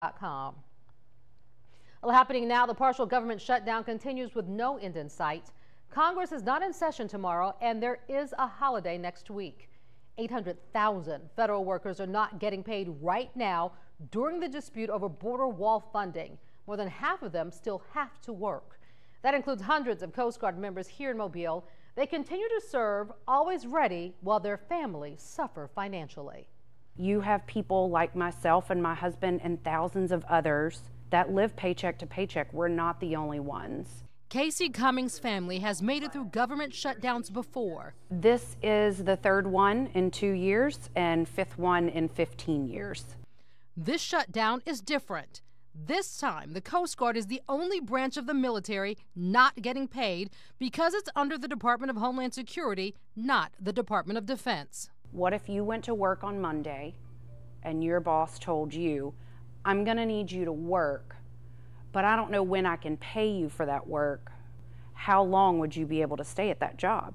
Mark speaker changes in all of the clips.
Speaker 1: WPMI.com. Well, happening now, the partial government shutdown continues with no end in sight. Congress is not in session tomorrow, and there is a holiday next week. 800,000 federal workers are not getting paid right now during the dispute over border wall funding. More than half of them still have to work. That includes hundreds of Coast Guard members here in Mobile. They continue to serve, always ready, while their families suffer financially.
Speaker 2: You have people like myself and my husband and thousands of others that live paycheck to paycheck. We're not the only ones.
Speaker 1: Casey Cummings' family has made it through government shutdowns before.
Speaker 2: This is the third one in 2 years and fifth one in 15 years.
Speaker 1: This shutdown is different. This time, the Coast Guard is the only branch of the military not getting paid because it's under the Department of Homeland Security, not the Department of Defense.
Speaker 2: What if you went to work on Monday and your boss told you, I'm going to need you to work, but I don't know when I can pay you for that work? How long would you be able to stay at that job?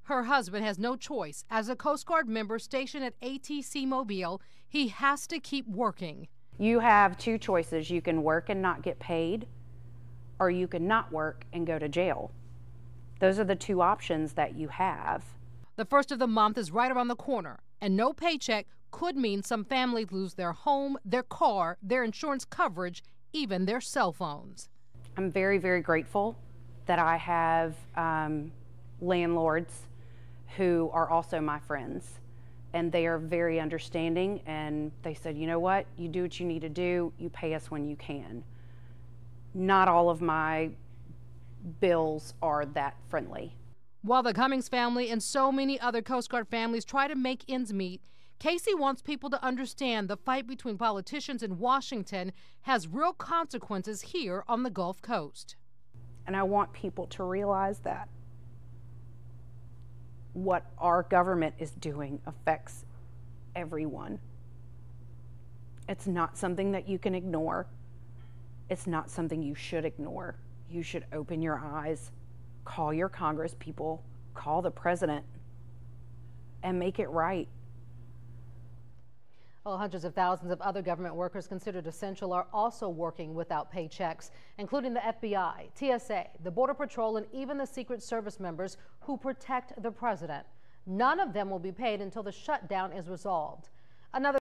Speaker 1: Her husband has no choice. As a Coast Guard member stationed at ATC Mobile, he has to keep working.
Speaker 2: You have two choices. You can work and not get paid, or you can not work and go to jail. Those are the two options that you have.
Speaker 1: The first of the month is right around the corner, and no paycheck could mean some families lose their home, their car, their insurance coverage, even their cell phones.
Speaker 2: I'm very, very grateful that I have landlords who are also my friends, and they are very understanding, and they said, you know what, you do what you need to do, you pay us when you can. Not all of my bills are that friendly.
Speaker 1: While the Cummings family and so many other Coast Guard families try to make ends meet, Casey wants people to understand the fight between politicians in Washington has real consequences here on the Gulf Coast.
Speaker 2: And I want people to realize that what our government is doing affects everyone. It's not something that you can ignore. It's not something you should ignore. You should open your eyes, call your Congress people, call the president, and make it right.
Speaker 1: Well, hundreds of thousands of other government workers considered essential are also working without paychecks, including the FBI, TSA, the Border Patrol, and even the Secret Service members who protect the president. None of them will be paid until the shutdown is resolved. Another